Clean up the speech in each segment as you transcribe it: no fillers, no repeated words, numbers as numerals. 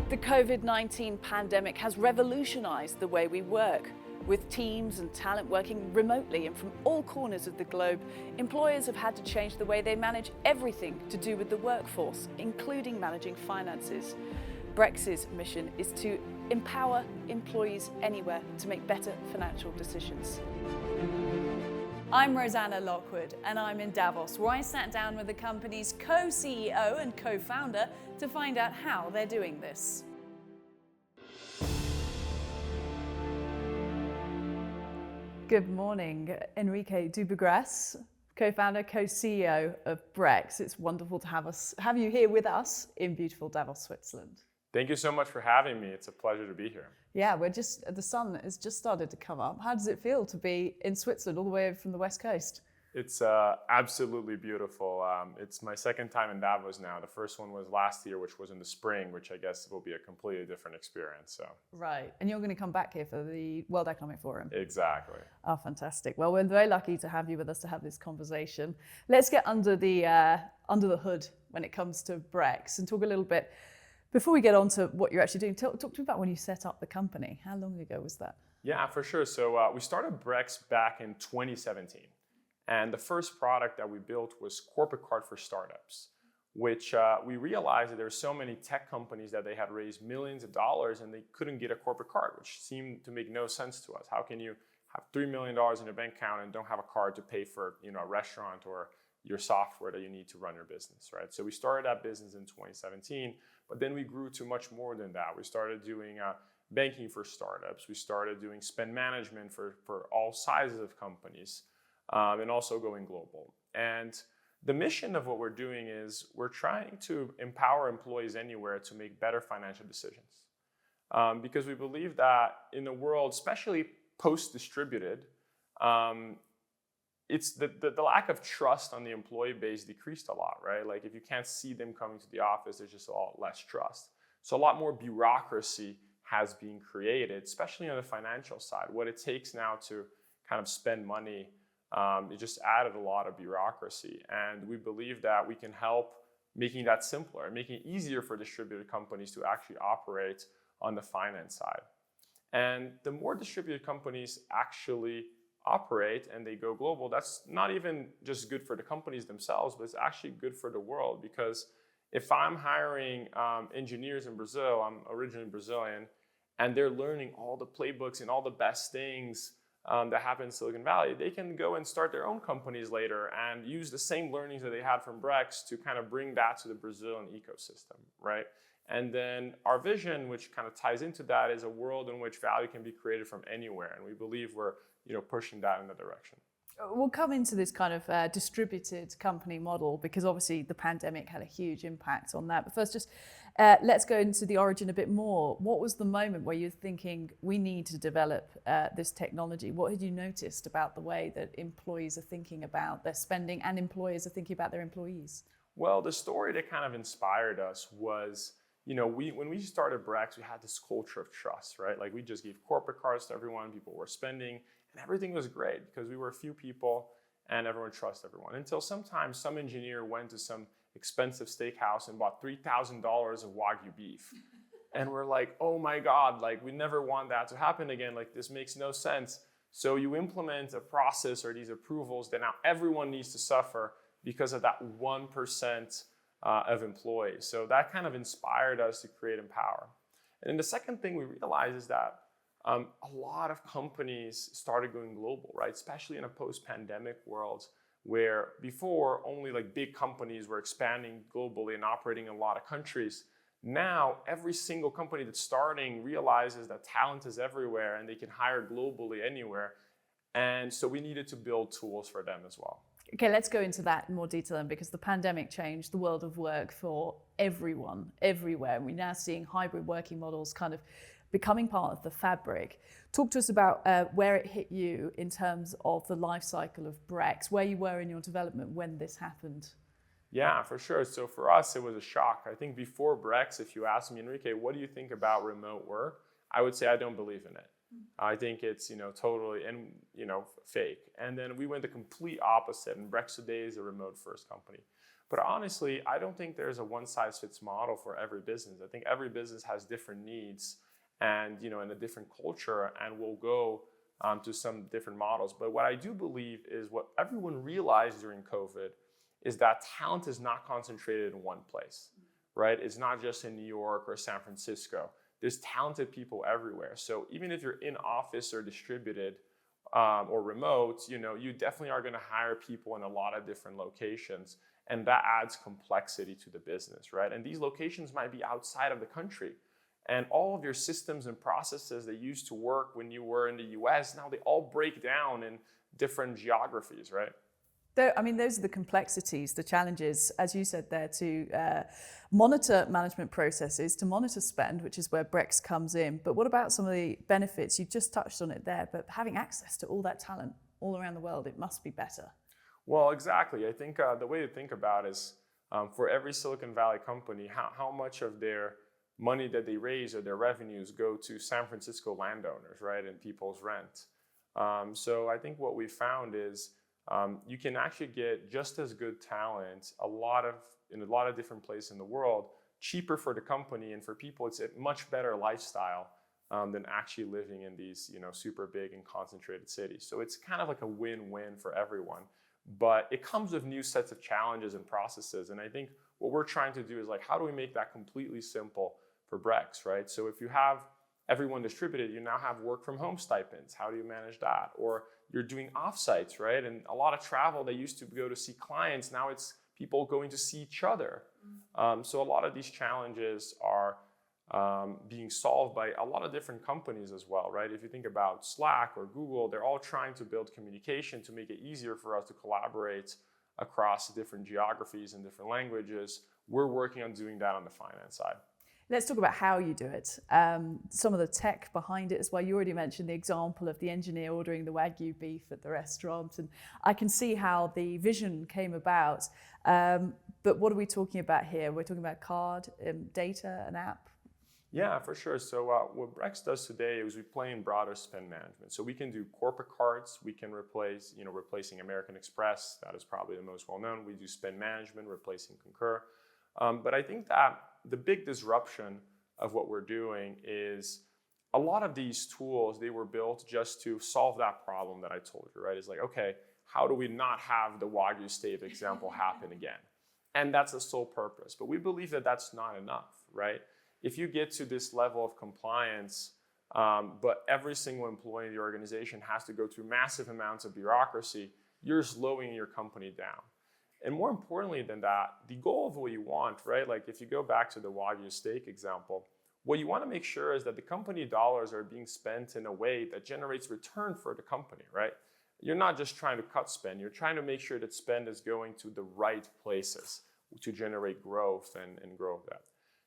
The COVID-19 pandemic has revolutionized the way we work. With teams and talent working remotely and from all corners of the globe, employers have had to change the way they manage everything to do with the workforce, including managing finances. Brex's mission is to empower employees anywhere to make better financial decisions. I'm Rosanna Lockwood and I'm in Davos, where I sat down with the company's co-CEO and co-founder to find out how they're doing this. Good morning, Enrique Dubugras, co-founder, co-CEO of Brex. It's wonderful to have you here with us in beautiful Davos, Switzerland. Thank you so much for having me. It's a pleasure to be here. Yeah, the sun has just started to come up. How does it feel to be in Switzerland all the way from the West Coast? It's absolutely beautiful. It's my second time in Davos now. The first one was last year, which was in the spring, which I guess will be a completely different experience. So. Right, and you're going to come back here for the World Economic Forum. Exactly. Oh, fantastic. Well, we're very lucky to have you with us to have this conversation. Let's get under the hood when it comes to Brex and talk a little bit. Before we get on to what you're actually doing, talk to me about when you set up the company. How long ago was that? Yeah, for sure. So we started Brex back in 2017. And the first product that we built was corporate card for startups, which we realized that there were so many tech companies that they had raised millions of dollars and they couldn't get a corporate card, which seemed to make no sense to us. How can you have $3 million in your bank account and don't have a card to pay for, a restaurant or your software that you need to run your business, right? So we started that business in 2017, but then we grew to much more than that. We started doing banking for startups. We started doing spend management for all sizes of companies. And also going global. And the mission of what we're doing is we're trying to empower employees anywhere to make better financial decisions. Because we believe that in a world, especially post-distributed, it's the lack of trust on the employee base decreased a lot, right? Like if you can't see them coming to the office, there's just a lot less trust. So a lot more bureaucracy has been created, especially on the financial side. What it takes now to kind of spend money, it just added a lot of bureaucracy. And we believe that we can help making that simpler, making it easier for distributed companies to actually operate on the finance side. And the more distributed companies actually operate and they go global, that's not even just good for the companies themselves, but it's actually good for the world. Because if I'm hiring engineers in Brazil, I'm originally Brazilian, and they're learning all the playbooks and all the best things that happen in Silicon Valley, they can go and start their own companies later and use the same learnings that they had from Brex to kind of bring that to the Brazilian ecosystem, right? And then our vision, which kind of ties into that, is a world in which value can be created from anywhere. And we believe we're pushing that in that direction. We'll come into this kind of distributed company model because obviously the pandemic had a huge impact on that. But first, just let's go into the origin a bit more. What was the moment where you're thinking we need to develop this technology? What had you noticed about the way that employees are thinking about their spending and employers are thinking about their employees? Well, the story that kind of inspired us was, when we started Brex, we had this culture of trust, right? Like we just gave corporate cards to everyone, people were spending, and everything was great because we were a few people and everyone trusted everyone. Until sometimes some engineer went to some expensive steakhouse and bought $3,000 of Wagyu beef. And we're like, oh my God, like we never want that to happen again. Like this makes no sense. So you implement a process or these approvals that now everyone needs to suffer because of that 1% of employees. So that kind of inspired us to create Empower. And then the second thing we realized is that a lot of companies started going global, right? Especially in a post-pandemic world where before only like big companies were expanding globally and operating in a lot of countries. Now, every single company that's starting realizes that talent is everywhere and they can hire globally anywhere. And so we needed to build tools for them as well. Okay, let's go into that in more detail then, because the pandemic changed the world of work for everyone, everywhere. We're now seeing hybrid working models kind of becoming part of the fabric. Talk to us about where it hit you in terms of the life cycle of Brex, where you were in your development when this happened. Yeah, for sure. So for us, it was a shock. I think before Brex, if you asked me, Enrique, what do you think about remote work? I would say I don't believe in it. I think it's, totally and, fake. And then we went the complete opposite, and Brex today is a remote first company. But honestly, I don't think there's a one size fits model for every business. I think every business has different needs and, and a different culture, and will go to some different models. But what I do believe is what everyone realized during COVID is that talent is not concentrated in one place, right? It's not just in New York or San Francisco. There's talented people everywhere. So even if you're in office or distributed or remote, you definitely are going to hire people in a lot of different locations. And that adds complexity to the business, right? And these locations might be outside of the country. And all of your systems and processes that used to work when you were in the US, now they all break down in different geographies, right? Those are the complexities, the challenges, as you said there, to monitor management processes, to monitor spend, which is where Brex comes in. But what about some of the benefits? You just touched on it there, but having access to all that talent all around the world, it must be better. Well, exactly. I think the way to think about it is for every Silicon Valley company, how much of their money that they raise or their revenues go to San Francisco landowners, right, and people's rent. So I think what we found is you can actually get just as good talent in a lot of different places in the world, cheaper for the company, and for people it's a much better lifestyle than actually living in these super big and concentrated cities. So it's kind of like a win-win for everyone. But it comes with new sets of challenges and processes. And I think what we're trying to do is how do we make that completely simple for Brex, right? So if you have everyone distributed, you now have work from home stipends. How do you manage that? Or you're doing offsites, right? And a lot of travel, they used to go to see clients. Now it's people going to see each other. So a lot of these challenges are being solved by a lot of different companies as well, right? If you think about Slack or Google, they're all trying to build communication to make it easier for us to collaborate across different geographies and different languages. We're working on doing that on the finance side. Let's talk about how you do it. Some of the tech behind it as well. You already mentioned the example of the engineer ordering the Wagyu beef at the restaurant, and I can see how the vision came about. But what are we talking about here? We're talking about card, data, an app? Yeah, for sure. So what Brex does today is we play in broader spend management. So we can do corporate cards. We can replace, replacing American Express. That is probably the most well-known. We do spend management, replacing Concur. But I think that the big disruption of what we're doing is a lot of these tools, they were built just to solve that problem that I told you, right? It's okay, how do we not have the Wagyu steak example happen again? And that's the sole purpose. But we believe that that's not enough, right? If you get to this level of compliance, but every single employee in the organization has to go through massive amounts of bureaucracy, you're slowing your company down. And more importantly than that, the goal of what you want, right? If you go back to the Wagyu steak example, what you want to make sure is that the company dollars are being spent in a way that generates return for the company, right? You're not just trying to cut spend, you're trying to make sure that spend is going to the right places to generate growth and grow that.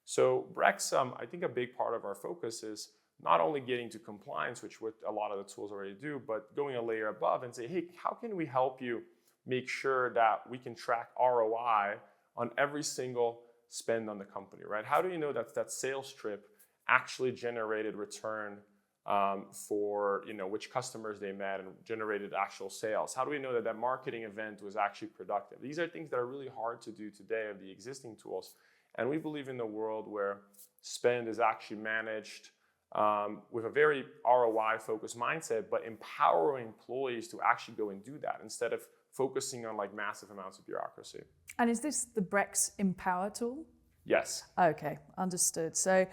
So Brex, I think a big part of our focus is not only getting to compliance, which what a lot of the tools already do, but going a layer above and say, hey, how can we help you make sure that we can track ROI on every single spend on the company, right? How do you know that that sales trip actually generated return for which customers they met and generated actual sales? How do we know that that marketing event was actually productive? These are things that are really hard to do today of the existing tools. And we believe in a world where spend is actually managed with a very ROI-focused mindset, but empowering employees to actually go and do that instead of focusing on massive amounts of bureaucracy. And is this the Brex Empower tool? Yes. Okay, understood. So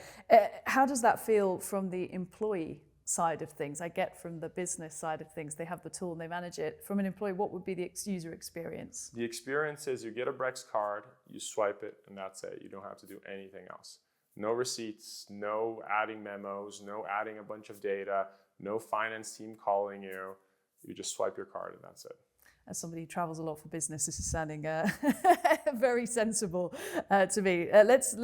how does that feel from the employee side of things? I get from the business side of things, they have the tool and they manage it. From an employee, what would be the user experience? The experience is you get a Brex card, you swipe it, and that's it. You don't have to do anything else. No receipts, no adding memos, no adding a bunch of data, no finance team calling you. You just swipe your card and that's it. As somebody who travels a lot for business, this is sounding very sensible to me. Let's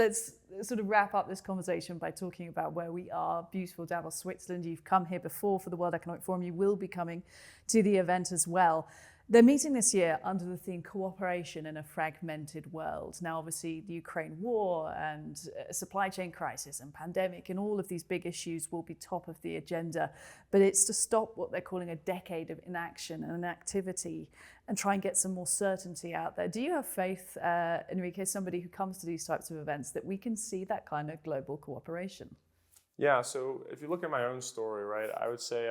sort of wrap up this conversation by talking about where we are. Beautiful Davos, Switzerland. You've come here before for the World Economic Forum. You will be coming to the event as well. They're meeting this year under the theme Cooperation in a Fragmented World. Now, obviously, the Ukraine war and supply chain crisis and pandemic and all of these big issues will be top of the agenda. But it's to stop what they're calling a decade of inaction and inactivity and try and get some more certainty out there. Do you have faith, Enrique, somebody who comes to these types of events, that we can see that kind of global cooperation? Yeah, so if you look at my own story, right, I would say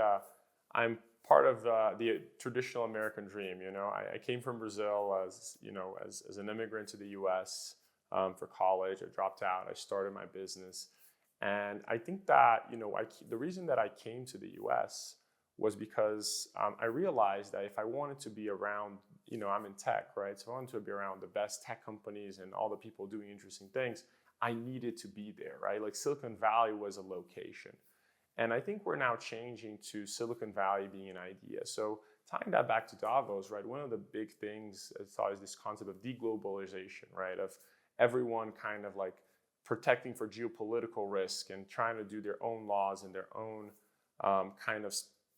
I'm part of the traditional American dream. You know, I came from Brazil as an immigrant to the U.S. For college. I dropped out. I started my business, and I think that the reason that I came to the U.S. was because I realized that if I wanted to be around, I'm in tech, right? So I wanted to be around the best tech companies and all the people doing interesting things. I needed to be there, right? Like Silicon Valley was a location. And I think we're now changing to Silicon Valley being an idea. So tying that back to Davos, right? One of the big things I thought is this concept of deglobalization, right? Of everyone kind of like protecting for geopolitical risk and trying to do their own laws and their own kind of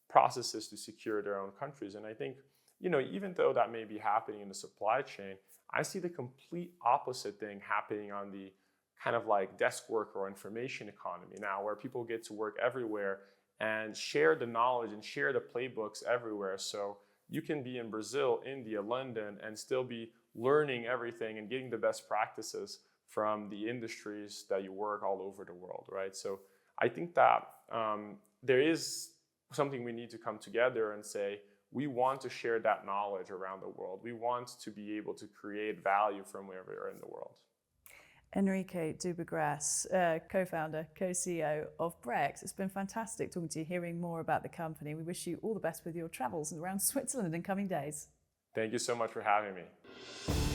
processes to secure their own countries. And I think, even though that may be happening in the supply chain, I see the complete opposite thing happening on the kind of like desk work or information economy now, where people get to work everywhere and share the knowledge and share the playbooks everywhere. So you can be in Brazil, India, London, and still be learning everything and getting the best practices from the industries that you work all over the world, right? So I think that there is something we need to come together and say, we want to share that knowledge around the world. We want to be able to create value from wherever we are in the world. Enrique Dubagras, co-founder, co-CEO of Brex. It's been fantastic talking to you, hearing more about the company. We wish you all the best with your travels around Switzerland in coming days. Thank you so much for having me.